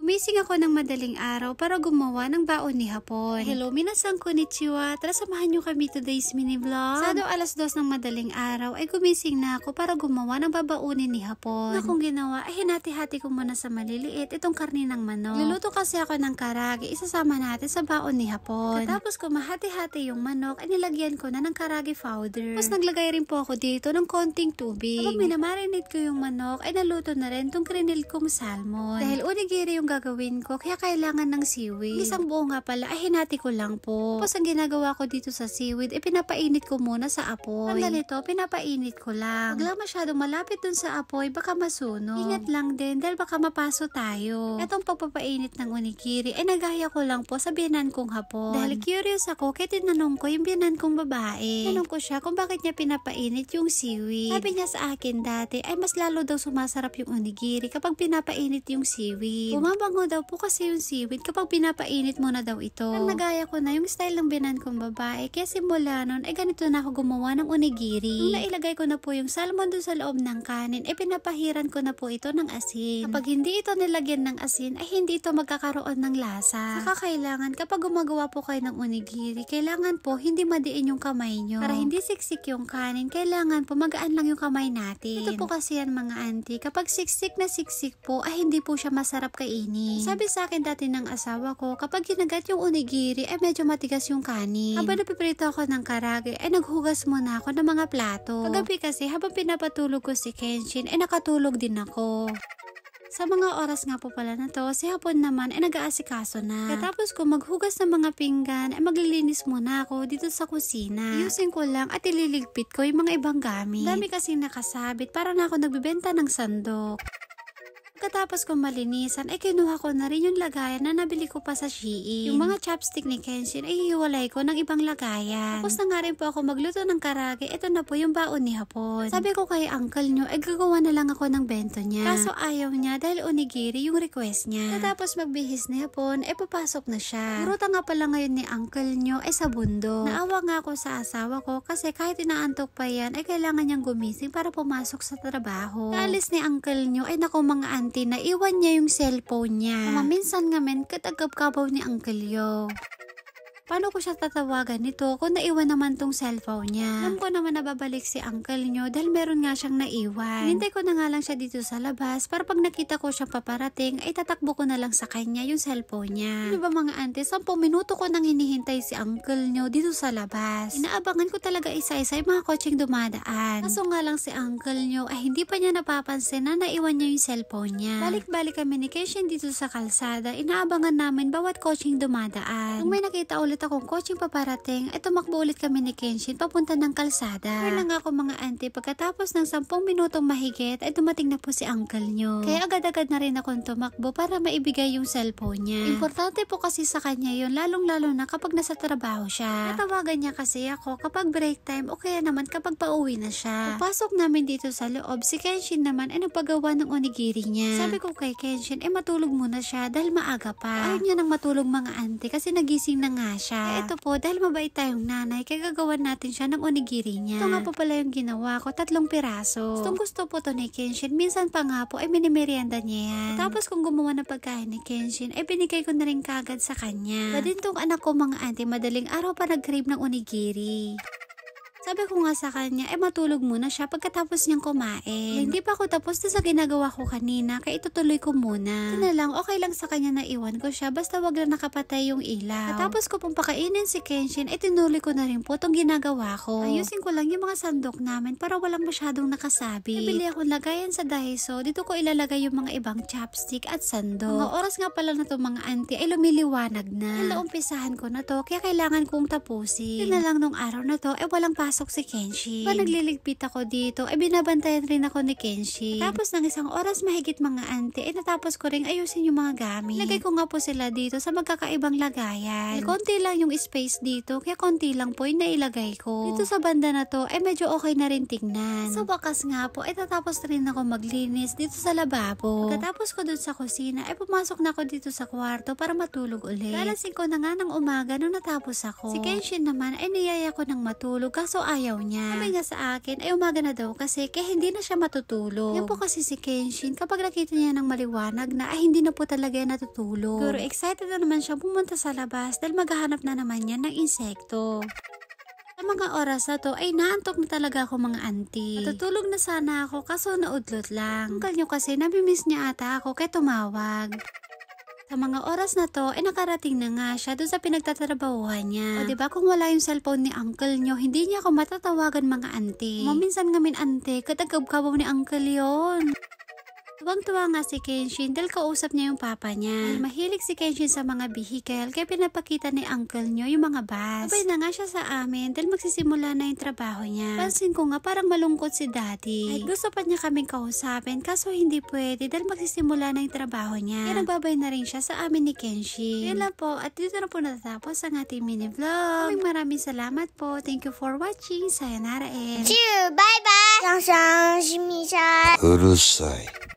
Gumising ako ng madaling araw para gumawa ng baon ni hapon. Hello, minasan konnichiwa. Tara samahan nyo kami today's mini vlog. Sa alas 2 ng madaling araw ay gumising na ako para gumawa ng babaunin ni hapon. Na kung ginawa ay hinati-hati ko muna sa maliliit itong karni ng manok. Luluto kasi ako ng karage, isasama natin sa baon ni hapon. Tapos kung mahati-hati yung manok ay nilagyan ko na ng karage powder. Tapos naglagay rin po ako dito ng konting tubig. Kapag minamarinate ko yung manok ay naluto na rin itong krinil kong salmon. Dahil onigiri yung gagawin ko, kaya kailangan ng seaweed. Isang buo nga pala, ay hinati ko lang po. Tapos ang ginagawa ko dito sa seaweed, ay pinapainit ko muna sa apoy. Ang ganito, pinapainit ko lang. Huwag lang masyadong malapit dun sa apoy, baka masunog. Ingat lang din, dahil baka mapaso tayo. Itong pagpapainit ng onigiri, ay nagaya ko lang po sa biyanan kong hapon. Dahil curious ako, kaya tinanong ko yung biyanan kong babae. Tanong ko siya kung bakit niya pinapainit yung seaweed. Sabi niya sa akin dati, ay mas lalo daw sumasarap yung onigiri kapag pinapainit yung seaweed. Bumabango daw po kasi yung seaweed kapag pinapainit mo na daw ito. Ang nagaya ko na yung style ng binan kong babae, kaya simula nun ay ganito na ako gumawa ng onigiri. Nung nailagay ko na po yung salmon dun sa loob ng kanin, ay pinapahiran ko na po ito ng asin. Kapag hindi ito nilagyan ng asin, ay hindi ito magkakaroon ng lasa. Saka kailangan kapag gumagawa po kayo ng onigiri, kailangan po hindi madiin yung kamay nyo. Para hindi siksik yung kanin, kailangan po magaan lang yung kamay natin. Ito po kasi yan mga auntie, kapag siksik na siksik po, ay hindi po siya masarap kainin. Sabi sa akin dati ng asawa ko, kapag ginagat yung onigiri, ay medyo matigas yung kanin. Habang napiprito ako ng karage, ay naghugas muna ako ng mga plato. Kagabi kasi, habang pinapatulog ko si Kenshin, ay nakatulog din ako. Sa mga oras nga po pala na to, si hapon naman ay nag-aasikaso na. Katapos ko maghugas ng mga pinggan, ay maglilinis muna ako dito sa kusina. Ayusin ko lang at ililigpit ko yung mga ibang gamit. Dami kasing nakasabit para na ako nagbibenta ng sandok. Pagkatapos kong malinisan, ay kinuha ko na rin yung lagayan na nabili ko pa sa Shein. Yung mga chopstick ni Kenshin ay hiwalay ko ng ibang lagayan. Tapos na nga rin po ako magluto ng karage, ito na po yung baon ni hapon. Sabi ko kay uncle nyo, ay gagawa na lang ako ng bento niya. Kaso ayaw niya dahil onigiri yung request niya. Tapos magbihis ni hapon, ay papasok na siya. Ruta nga pala ngayon ni uncle nyo ay sa bundok. Naawa nga ako sa asawa ko kasi kahit inaantok pa yan, ay kailangan niyang gumising para pumasok sa trabaho. Kaalis ni uncle nyo, ay naku mga na iwan niya yung cellphone niya. Minsan nga men, katagab-kabaw ni Uncle Yo. Paano ko siya tatawagan nito kung naiwan naman tong cellphone niya? Alam ko naman na babalik si uncle nyo dahil meron nga siyang naiwan. Hinintay ko na nga lang siya dito sa labas para pag nakita ko siya paparating ay tatakbo ko na lang sa kanya yung cellphone niya. Ano ba mga ante, 10 minuto ko nang hinihintay si uncle nyo dito sa labas. Inaabangan ko talaga isa-isa yung mga kotseng dumadaan. Kaso nga lang si uncle nyo ay hindi pa niya napapansin na naiwan niya yung cellphone niya. Balik-balik kami ni Kenshin dito sa kalsada, inaabangan namin bawat kotseng dumadaan. Nung may nakita ulit akong coaching paparating, ay tumakbo ulit kami ni Kenshin papunta ng kalsada. Kaya lang ako mga auntie, pagkatapos ng 10 minutong mahigit, ay dumating na po si uncle nyo. Kaya agad-agad na rin akong tumakbo para maibigay yung cellphone niya. Importante po kasi sa kanya yun, lalong-lalo na kapag nasa trabaho siya. Natawagan niya kasi ako kapag break time o kaya naman kapag pauwi na siya. Pagpasok namin dito sa loob, si Kenshin naman ay nagpagawa ng onigiri niya. Sabi ko kay Kenshin, ay matulog muna siya dahil maaga pa. Ayaw niya nang matulog mga auntie kasi nagising na nga siya. Ito po, dahil mabait tayong nanay, kaya gagawan natin siya ng onigiri niya. Ito nga po pala yung ginawa ko, 3 piraso. Gustong gusto po to ni Kenshin, minsan pa nga po ay minimerienda niya yan. Tapos kung gumawa ng pagkain ni Kenshin, ay binigay ko na rin kagad sa kanya. Ba din tong anak ko mga auntie, madaling araw pa nag-crave ng onigiri. Sabi ko nga sa kanya, matulog muna siya pagkatapos niyang kumain. Hindi pa ako tapos na sa ginagawa ko kanina, kaya itutuloy ko muna. Ito na lang, okay lang sa kanya na iwan ko siya, basta wag lang nakapatay yung ilaw. At tapos ko pong pakainin si Kenshin, tinuloy ko na rin po itong ginagawa ko. Ayusin ko lang yung mga sandok namin para walang masyadong nakasabi. Nabili akong lagayan sa Daiso, dito ko ilalagay yung mga ibang chopstick at sandok. Mga oras nga pala na to mga auntie ay lumiliwanag na. Naumpisahan ko na to, kaya kailangan kong tapusin. Yun na lang nung araw na to, walang pasok si Kenshin. Pa nagliligpit ako dito, binabantayan rin ako ni Kenshin. Tapos ng isang oras mahigit mga auntie, natapos ko rin ayusin yung mga gamit. Lagay ko nga po sila dito sa magkakaibang lagayan. Konti lang yung space dito, kaya konti lang po yung nailagay ko. Dito sa banda na to, medyo okay na rin tignan. Sa wakas nga po, tatapos rin ako maglinis dito sa lababo. Pagkatapos ko dun sa kusina, pumasok na ako dito sa kwarto para matulog ulit. Lalasing ko na nga ng umaga nung natapos ako. Si Kenshin naman, niyaya ko ng matulog, kaso ayaw niya. Sabi nga sa akin ay umaga na daw kasi kaya hindi na siya matutulog. Yan po kasi si Kenshin kapag nakita niya ng maliwanag na ay hindi na po talaga yan natutulog. Pero excited na naman siya pumunta sa labas dahil maghahanap na naman niya ng insekto. Sa mga oras na to ay naantok na talaga ako mga auntie. Natutulog na sana ako kaso naudlot lang. Uncle nyo kasi namimiss niya ata ako kaya tumawag. Sa mga oras na to ay nakarating na nga siya doon sa pinagtatrabahuhan niya. O diba kung wala yung cellphone ni uncle nyo, hindi niya ako matatawagan mga auntie. Maminsan ngamin auntie, katagkabkabaw ni uncle yon. Tuwang-tuwa nga si Kenshin dahil kausap niya yung papa niya. Mahilig si Kenshin sa mga vehicle kaya pinapakita ni uncle niyo yung mga bus. Sabay na nga siya sa amin dahil magsisimula na yung trabaho niya. Pansin ko nga parang malungkot si daddy. Ay gusto pa niya kaming kausapin kaso hindi pwede dahil magsisimula na yung trabaho niya. Kaya nagbabay na rin siya sa amin ni Kenshin. Yun lang po at dito na po natatapos ang ating mini vlog. Maraming salamat po. Thank you for watching. Sayonara and... Bye bye! 上上是米莎。うるさい。